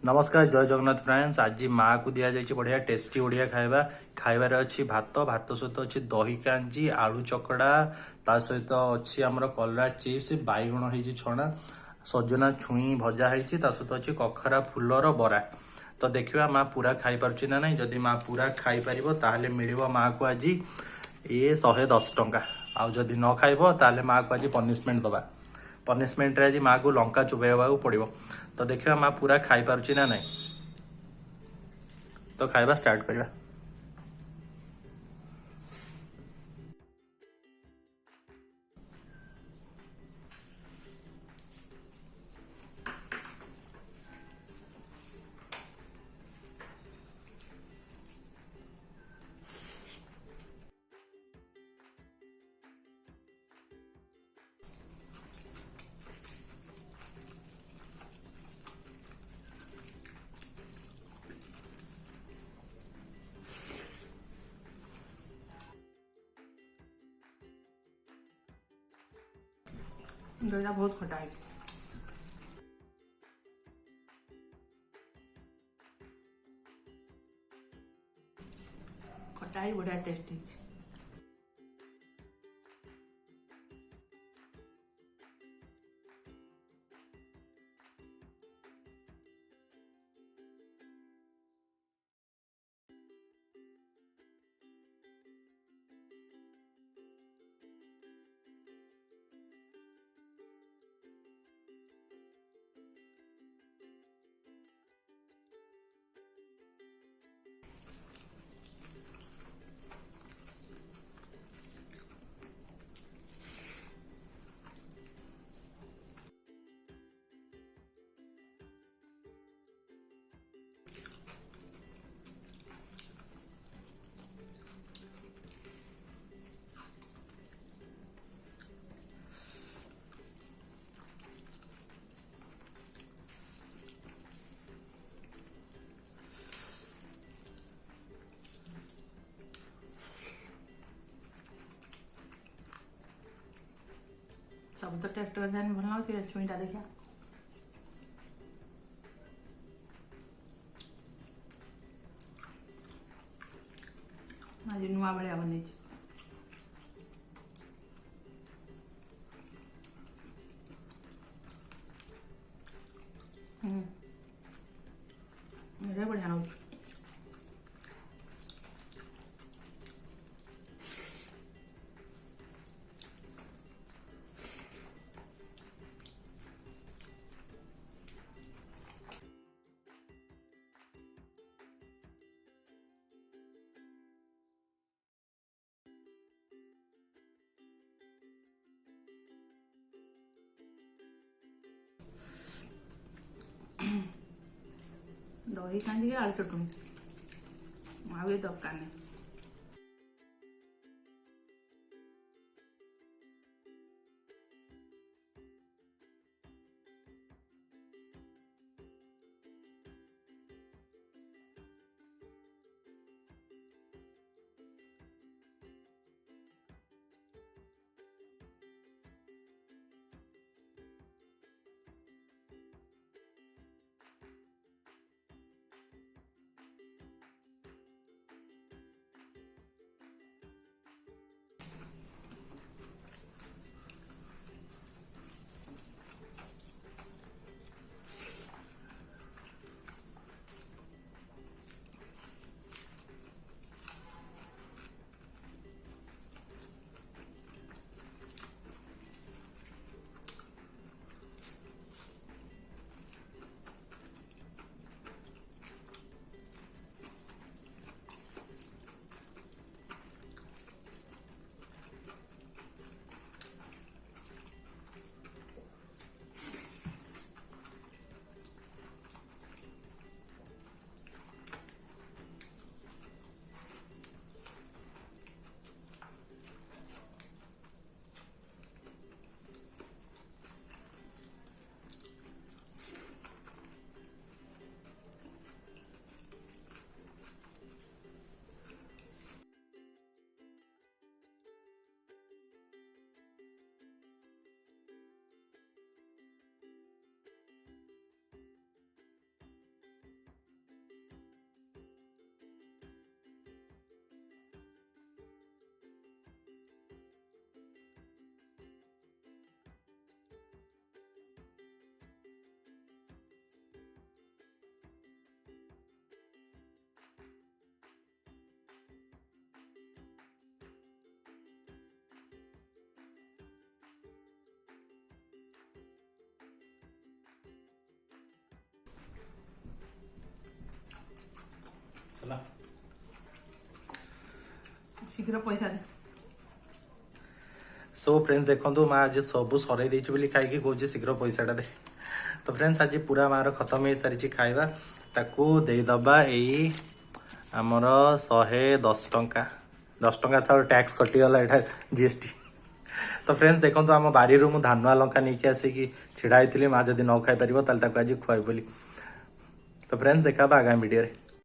नमस्कार जय जगन्नाथ फ्रेंड्स। आज माँ को दि जाए बढ़िया टेस्टी ओडिया खाଇବା खाइबार अच्छी भात भात सहित अच्छी दही कांजी आलू चकड़ा ता सहित अच्छी आमर कलरा चिप्स बैगण हो छणा सजना छुई भजा होती सहित अच्छी कखरा फुलर बरा। तो देखिए माँ पूरा खाई पार्ची ना नहीं। जदि माँ पूरा खाई पार ताहले मिलिबो माँ को आज ये 110 टंका। आउ जदि न खाइब ताहले माँ को आज पनिशमेंट दबा। पनिशमेंट आज माँ को लंका चुबेवा पड़ो। तो देखिए माँ पूरा खाई पारुची ना नहीं। तो खाइबा स्टार्ट करिया। दहीटा बहुत खटा है। खटाई बढ़िया टेस्ट है। सब तो टेस्ट कर भल लगे छुईटा देखा आज नुआ भाया बन बढ़िया लगे। दही कांजी आलू चटनी आगे दरकार नहीं। चला शीघ्र पैसा दे सो फ्रेंड्स देखो माँ आज सब सर बोली खाई कहे शीघ्र पैसाटा दे तो फ्रेंड्स आज पूरा मार खत्म हो सारी खाଇବା ताकू देदबा यही आमर 110 टंका 10 टंका था टैक्स कटिगला एटा जीएसटी तो फ्रेंड्स देखो आम बारी मु धानुआ लंका नहीं आसिकी छिड़ा होती माँ जब न खाई पार आज खुआई बोली तो फ्रेंड्स देखा आगामी वीडियो रे।